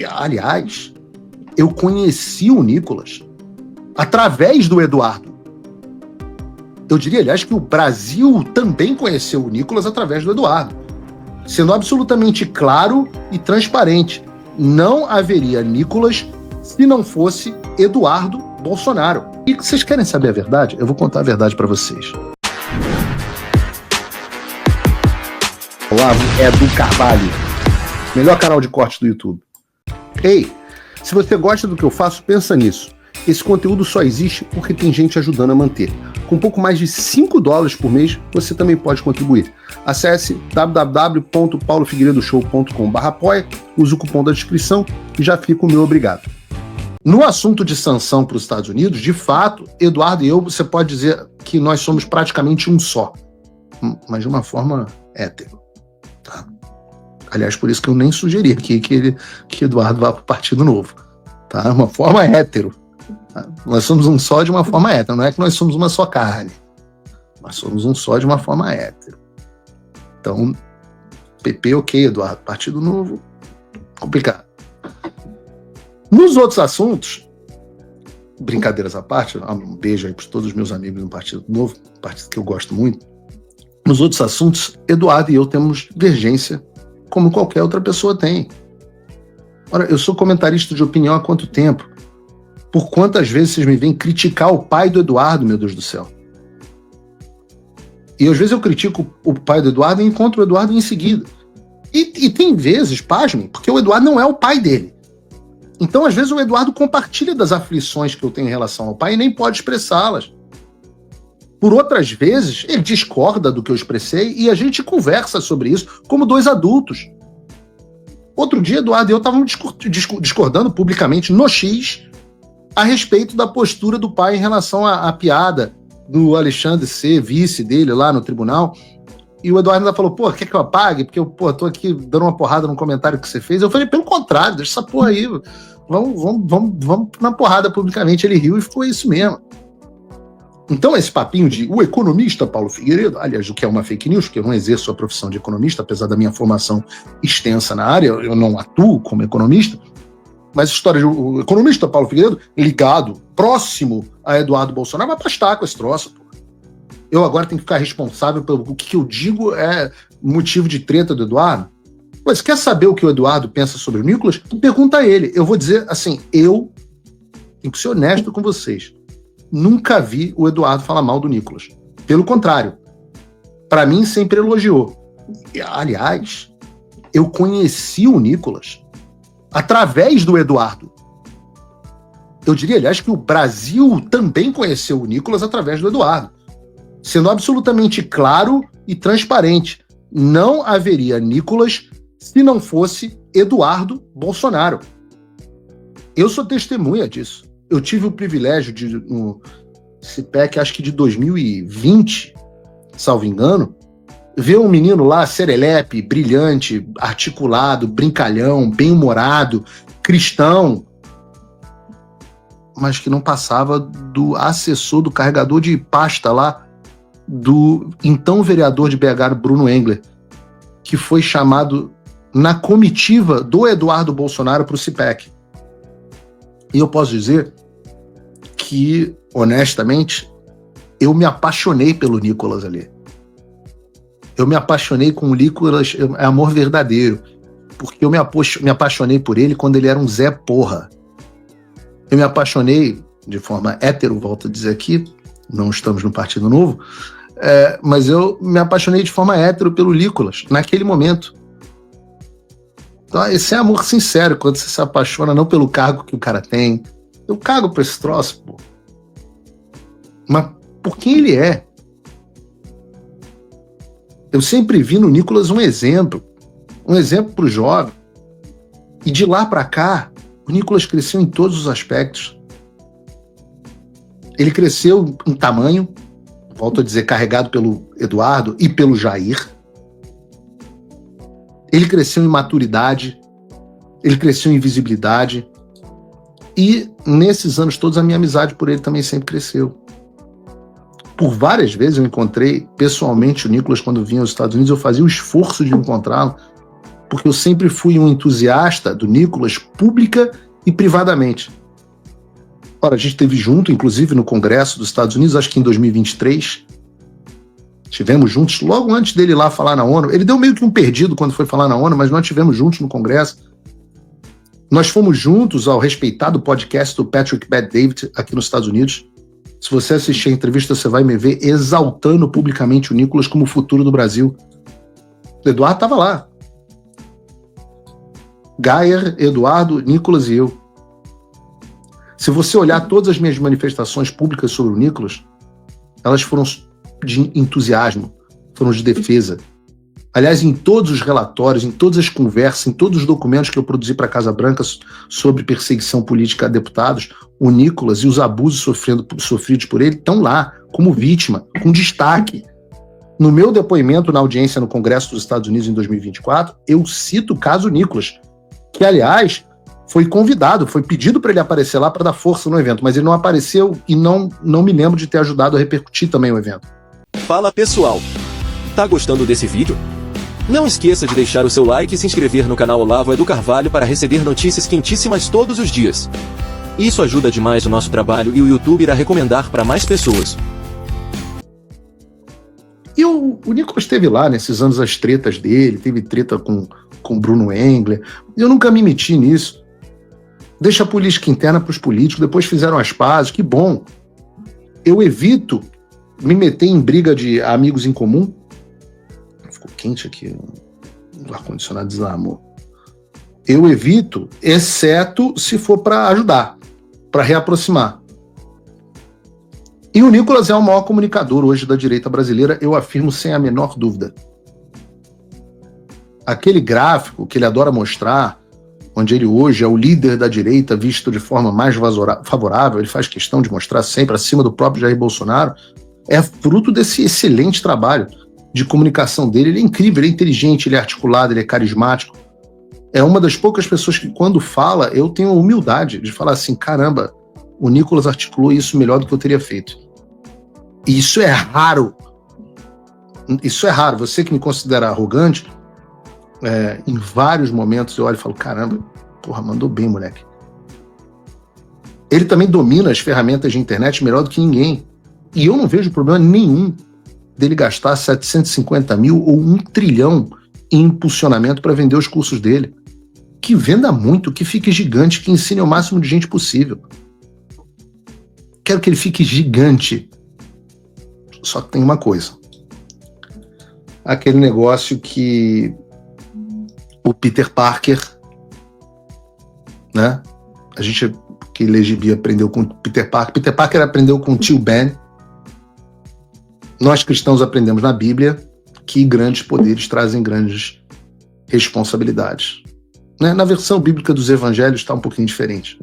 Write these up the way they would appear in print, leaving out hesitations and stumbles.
Aliás, eu conheci o Nicolas através do Eduardo. Eu diria, aliás, que o Brasil também conheceu o Nicolas através do Eduardo. Sendo absolutamente claro e transparente. Não haveria Nicolas se não fosse Eduardo Bolsonaro. E vocês querem saber a verdade? Eu vou contar a verdade para vocês. Olá, Edu Carvalho. Melhor canal de corte do YouTube. Ei, se você gosta do que eu faço, pensa nisso. Esse conteúdo só existe porque tem gente ajudando a manter. Com pouco mais de $5 por mês, você também pode contribuir. Acesse www.paulofigueiredoshow.com/apoia, use o cupom da descrição e já fica o meu obrigado. No assunto de sanção para os Estados Unidos, de fato, Eduardo e eu, você pode dizer que nós somos praticamente um só, mas de uma forma hétero. Tá? Aliás, por isso que eu nem sugeri que Eduardo vá para o Partido Novo. Tá? Uma forma hétero. Tá? Nós somos um só de uma forma hétero. Não é que nós somos uma só carne. Nós somos um só de uma forma hétero. Então, PP, ok, Eduardo. Partido Novo, complicado. Nos outros assuntos, brincadeiras à parte, um beijo aí para todos os meus amigos no Partido Novo, partido que eu gosto muito. Nos outros assuntos, Eduardo e eu temos divergência, como qualquer outra pessoa tem. Ora, eu sou comentarista de opinião há quanto tempo? Por quantas vezes vocês me veem criticar o pai do Eduardo, meu Deus do céu? E às vezes eu critico o pai do Eduardo e encontro o Eduardo em seguida. E tem vezes, pasmem, porque o Eduardo não é o pai dele. Então, às vezes, o Eduardo compartilha das aflições que eu tenho em relação ao pai e nem pode expressá-las. Por outras vezes, ele discorda do que eu expressei e a gente conversa sobre isso como dois adultos. Outro dia, Eduardo e eu estávamos discordando publicamente no X a respeito da postura do pai em relação à piada do Alexandre ser vice dele lá no tribunal. E o Eduardo ainda falou, quer que eu apague? Porque eu, tô aqui dando uma porrada no comentário que você fez. Eu falei, pelo contrário, deixa essa porra aí. Vamos na porrada publicamente. Ele riu e ficou isso mesmo. Então, esse papinho de o economista Paulo Figueiredo, aliás, o que é uma fake news, porque eu não exerço a profissão de economista, apesar da minha formação extensa na área, eu não atuo como economista, mas a história do economista Paulo Figueiredo, ligado, próximo a Eduardo Bolsonaro, vai pastar com esse troço. Eu agora tenho que ficar responsável pelo que eu digo é motivo de treta do Eduardo? Mas quer saber o que o Eduardo pensa sobre o Nicolas? Pergunta a ele. Eu vou dizer assim, eu tenho que ser honesto com vocês. Nunca vi o Eduardo falar mal do Nicolas. Pelo contrário. Para mim, sempre elogiou. Aliás, eu conheci o Nicolas através do Eduardo. Eu diria, aliás, que o Brasil também conheceu o Nicolas através do Eduardo. Sendo absolutamente claro e transparente. Não haveria Nicolas se não fosse Eduardo Bolsonaro. Eu sou testemunha disso. Eu tive o privilégio de, no CPEC, acho que de 2020, salvo engano, ver um menino lá, serelepe, brilhante, articulado, brincalhão, bem-humorado, cristão, mas que não passava do assessor do carregador de pasta lá, do então vereador de BH, Bruno Engler, que foi chamado na comitiva do Eduardo Bolsonaro para o CPEC. E eu posso dizer que, honestamente, eu me apaixonei pelo Nicolas ali. Eu me apaixonei com o Nicolas, é amor verdadeiro, porque eu me apaixonei por ele quando ele era um Zé Porra. Eu me apaixonei de forma hétero, volto a dizer aqui, não estamos no Partido Novo, mas eu me apaixonei de forma hétero pelo Nicolas, naquele momento. Então, esse é amor sincero, quando você se apaixona não pelo cargo que o cara tem. Eu cago pra esse troço, pô. Mas por quem ele é. Eu sempre vi no Nicolas um exemplo pro jovem. E de lá pra cá, o Nicolas cresceu em todos os aspectos. Ele cresceu em tamanho, volto a dizer, carregado pelo Eduardo e pelo Jair. Ele cresceu em maturidade, ele cresceu em visibilidade. E nesses anos todos a minha amizade por ele também sempre cresceu. Por várias vezes eu encontrei pessoalmente o Nicolas quando vinha aos Estados Unidos, eu fazia o esforço de encontrá-lo porque eu sempre fui um entusiasta do Nicolas, pública e privadamente. Ora, a gente esteve junto, inclusive, no Congresso dos Estados Unidos, acho que em 2023. Estivemos juntos logo antes dele ir lá falar na ONU. Ele deu meio que um perdido quando foi falar na ONU, mas nós estivemos juntos no Congresso. Nós fomos juntos ao respeitado podcast do Patrick Bet-David aqui nos Estados Unidos. Se você assistir a entrevista, você vai me ver exaltando publicamente o Nicolas como o futuro do Brasil. O Eduardo estava lá. Geyer, Eduardo, Nicolas e eu. Se você olhar todas as minhas manifestações públicas sobre o Nicolas, elas foram de entusiasmo, foram de defesa. Aliás, em todos os relatórios, em todas as conversas, em todos os documentos que eu produzi para a Casa Branca sobre perseguição política a deputados, o Nicolas e os abusos sofridos por ele estão lá, como vítima, com destaque. No meu depoimento na audiência no Congresso dos Estados Unidos em 2024, eu cito o caso Nicolas, que, aliás, foi convidado, foi pedido para ele aparecer lá para dar força no evento, mas ele não apareceu e não me lembro de ter ajudado a repercutir também o evento. Fala pessoal, tá gostando desse vídeo? Não esqueça de deixar o seu like e se inscrever no canal Olavo Edu Carvalho para receber notícias quentíssimas todos os dias. Isso ajuda demais o nosso trabalho e o YouTube irá recomendar para mais pessoas. E o Nicolas esteve lá nesses anos as tretas dele, teve treta com Bruno Engler. Eu nunca me meti nisso. Deixa a política interna para os políticos, depois fizeram as pazes, que bom. Eu evito me meter em briga de amigos em comum. Ficou quente aqui, o ar-condicionado desarmou. Eu evito, exceto se for para ajudar, para reaproximar. E o Nicolas é o maior comunicador hoje da direita brasileira, eu afirmo sem a menor dúvida. Aquele gráfico que ele adora mostrar, onde ele hoje é o líder da direita visto de forma mais favorável, ele faz questão de mostrar sempre acima do próprio Jair Bolsonaro, é fruto desse excelente trabalho de comunicação dele. Ele é incrível, ele é inteligente, ele é articulado, ele é carismático. É uma das poucas pessoas que, quando fala, eu tenho a humildade de falar assim, caramba, o Nicolas articulou isso melhor do que eu teria feito. E isso é raro. Isso é raro. Você que me considera arrogante, em vários momentos eu olho e falo, caramba, porra, mandou bem, moleque. Ele também domina as ferramentas de internet melhor do que ninguém. E eu não vejo problema nenhum dele gastar 750 mil ou 1 trilhão em impulsionamento para vender os cursos dele. Que venda muito, que fique gigante, que ensine ao máximo de gente possível. Quero que ele fique gigante. Só que tem uma coisa. Aquele negócio que o Peter Parker, né? A gente que Legibia aprendeu com o Peter Parker. Peter Parker aprendeu com o tio Ben. Nós cristãos aprendemos na Bíblia que grandes poderes trazem grandes responsabilidades. Né? Na versão bíblica dos evangelhos está um pouquinho diferente.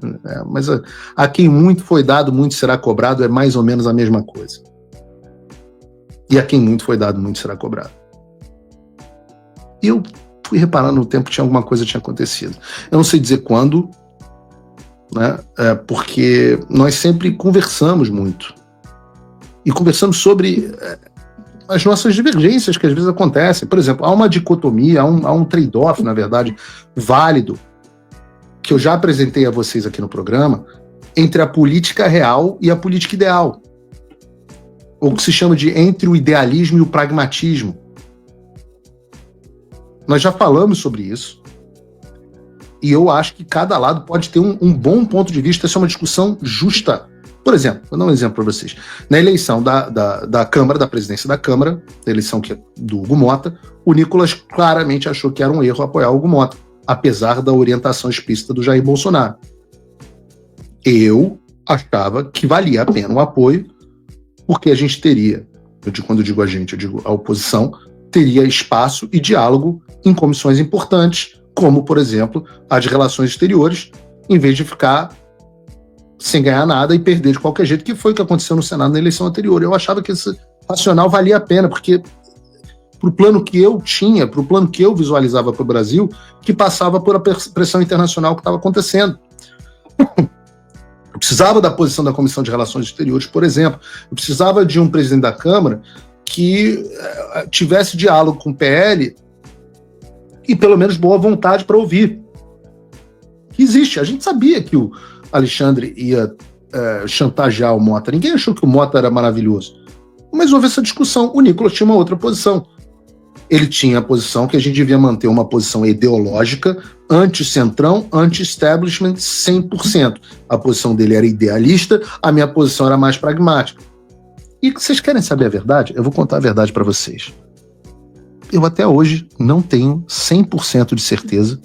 Mas a quem muito foi dado, muito será cobrado, é mais ou menos a mesma coisa. E a quem muito foi dado, muito será cobrado. E eu fui reparando no tempo que alguma coisa tinha acontecido. Eu não sei dizer quando, né? Porque nós sempre conversamos muito. E conversamos sobre as nossas divergências que às vezes acontecem. Por exemplo, há uma dicotomia, há um trade-off, na verdade, válido, que eu já apresentei a vocês aqui no programa, entre a política real e a política ideal. Ou que se chama de entre o idealismo e o pragmatismo. Nós já falamos sobre isso. E eu acho que cada lado pode ter um bom ponto de vista. Essa é uma discussão justa. Por exemplo, vou dar um exemplo para vocês. Na eleição da Câmara, da presidência da Câmara, da eleição do Hugo Mota, o Nicolas claramente achou que era um erro apoiar o Hugo Mota, apesar da orientação explícita do Jair Bolsonaro. Eu achava que valia a pena o apoio, porque a gente teria, quando eu digo a gente, eu digo a oposição, teria espaço e diálogo em comissões importantes, como, por exemplo, a de Relações Exteriores, em vez de ficar sem ganhar nada e perder de qualquer jeito, que foi o que aconteceu no Senado na eleição anterior. Eu achava que esse racional valia a pena, porque para o plano que eu tinha, para o plano que eu visualizava para o Brasil, que passava por a pressão internacional que estava acontecendo. Eu precisava da posição da Comissão de Relações Exteriores, por exemplo. Eu precisava de um presidente da Câmara que tivesse diálogo com o PL e pelo menos boa vontade para ouvir. Existe. A gente sabia que o Alexandre ia chantagear o Mota. Ninguém achou que o Mota era maravilhoso. Mas houve essa discussão. O Nicolas tinha uma outra posição. Ele tinha a posição que a gente devia manter uma posição ideológica, anti-centrão, anti-establishment 100%. A posição dele era idealista, a minha posição era mais pragmática. E vocês querem saber a verdade? Eu vou contar a verdade para vocês. Eu até hoje não tenho 100% de certeza.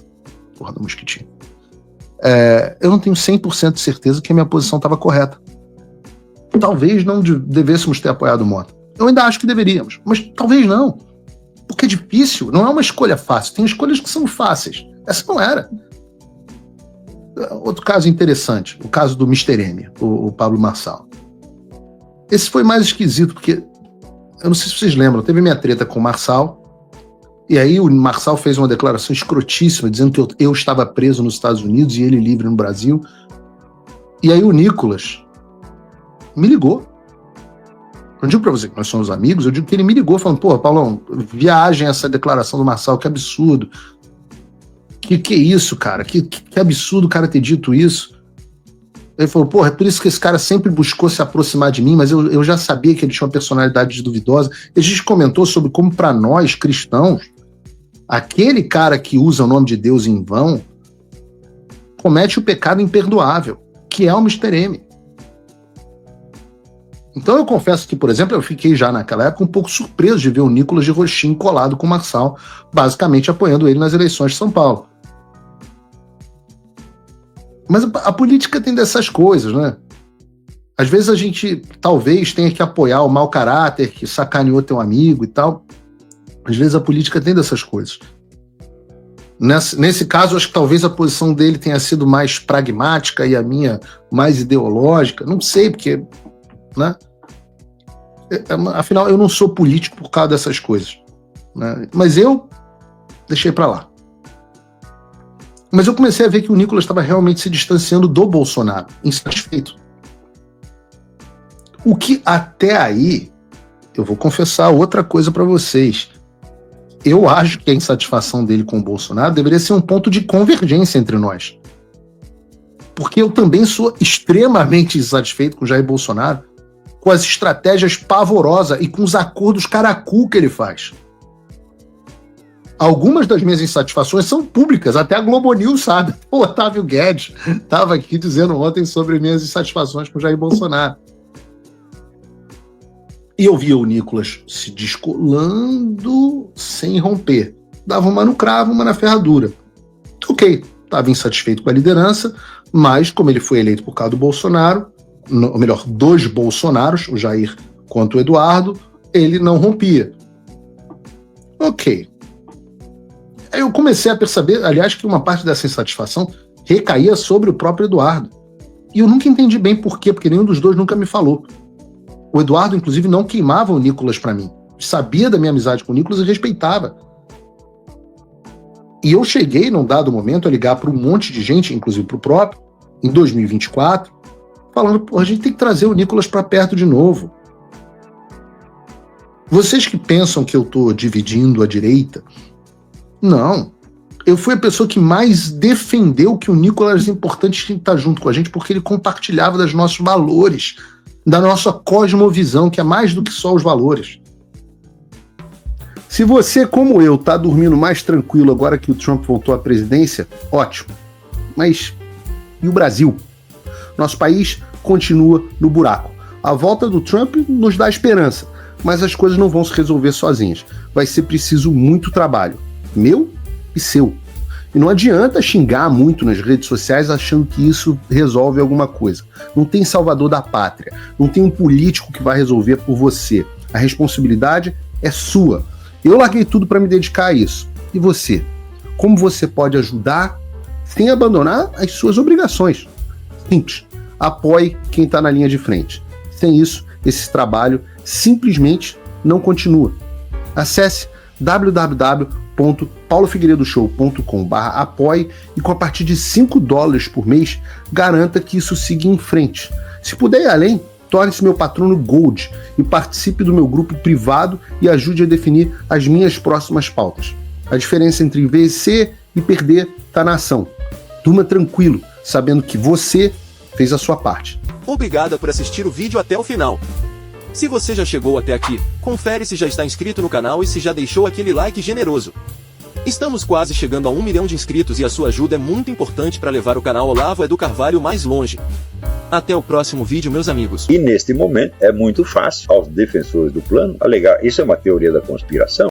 Porra do mosquitinho. Eu não tenho 100% de certeza que a minha posição estava correta. Talvez não devêssemos ter apoiado o Mota. Eu ainda acho que deveríamos, mas talvez não. Porque é difícil, não é uma escolha fácil. Tem escolhas que são fáceis. Essa não era. Outro caso interessante, o caso do Mr. M, o Pablo Marçal. Esse foi mais esquisito, porque eu não sei se vocês lembram, teve minha treta com o Marçal, e aí o Marçal fez uma declaração escrotíssima, dizendo que eu estava preso nos Estados Unidos e ele livre no Brasil. E aí o Nicolas me ligou. Não digo pra você que nós somos amigos, eu digo que ele me ligou falando, pô, Paulão, viagem essa declaração do Marçal, que absurdo. Que é isso, cara? Que absurdo o cara ter dito isso. Ele falou, pô, é por isso que esse cara sempre buscou se aproximar de mim, mas eu já sabia que ele tinha uma personalidade duvidosa. E a gente comentou sobre como, para nós, cristãos, aquele cara que usa o nome de Deus em vão comete o pecado imperdoável, que é o Mr. M. Então eu confesso que, por exemplo, eu fiquei já naquela época um pouco surpreso de ver o Nicolas de roxinho colado com o Marçal, basicamente apoiando ele nas eleições de São Paulo. Mas a política tem dessas coisas, né? Às vezes a gente talvez tenha que apoiar o mau caráter que sacaneou teu amigo e tal. Às vezes a política tem dessas coisas. Nesse caso, acho que talvez a posição dele tenha sido mais pragmática e a minha mais ideológica. Não sei, porque... né? Afinal, eu não sou político por causa dessas coisas, né? Mas eu deixei pra lá. Mas eu comecei a ver que o Nicolas estava realmente se distanciando do Bolsonaro, insatisfeito. O que até aí, eu vou confessar outra coisa pra vocês. Eu acho que a insatisfação dele com o Bolsonaro deveria ser um ponto de convergência entre nós. Porque eu também sou extremamente insatisfeito com o Jair Bolsonaro, com as estratégias pavorosas e com os acordos caracu que ele faz. Algumas das minhas insatisfações são públicas, até a Globo News sabe. O Otávio Guedes estava aqui dizendo ontem sobre minhas insatisfações com o Jair Bolsonaro. E eu via o Nicolas se descolando sem romper. Dava uma no cravo, uma na ferradura. Ok, estava insatisfeito com a liderança, mas como ele foi eleito por causa do Bolsonaro, ou melhor, dos Bolsonaros, o Jair quanto o Eduardo, ele não rompia. Ok. Aí eu comecei a perceber, aliás, que uma parte dessa insatisfação recaía sobre o próprio Eduardo. E eu nunca entendi bem por quê, porque nenhum dos dois nunca me falou. O Eduardo, inclusive, não queimava o Nicolas para mim. Sabia da minha amizade com o Nicolas e respeitava. E eu cheguei, num dado momento, a ligar para um monte de gente, inclusive para o próprio, em 2024, falando, pô, a gente tem que trazer o Nicolas para perto de novo. Vocês que pensam que eu estou dividindo a direita, não. Eu fui a pessoa que mais defendeu que o Nicolas é importante estar junto com a gente, porque ele compartilhava dos nossos valores, da nossa cosmovisão, que é mais do que só os valores. Se você, como eu, está dormindo mais tranquilo agora que o Trump voltou à presidência, ótimo. Mas e o Brasil? Nosso país continua no buraco. A volta do Trump nos dá esperança, mas as coisas não vão se resolver sozinhas. Vai ser preciso muito trabalho, meu e seu. E não adianta xingar muito nas redes sociais achando que isso resolve alguma coisa. Não tem salvador da pátria, não tem um político que vai resolver por você. A responsabilidade é sua. Eu larguei tudo para me dedicar a isso. E você? Como você pode ajudar sem abandonar as suas obrigações? Simples. Apoie quem está na linha de frente. Sem isso, esse trabalho simplesmente não continua. Acesse www.paulofigueiredoshow.com/apoie e com a partir de $5 por mês, garanta que isso siga em frente. Se puder ir além, torne-se meu patrono Gold e participe do meu grupo privado e ajude a definir as minhas próximas pautas. A diferença entre vencer e perder está na ação. Durma tranquilo, sabendo que você fez a sua parte. Obrigado por assistir o vídeo até o final. Se você já chegou até aqui, confere se já está inscrito no canal e se já deixou aquele like generoso. Estamos quase chegando a 1 milhão de inscritos e a sua ajuda é muito importante para levar o canal Olavo do Carvalho mais longe. Até o próximo vídeo, meus amigos. E neste momento é muito fácil aos defensores do plano alegar isso é uma teoria da conspiração.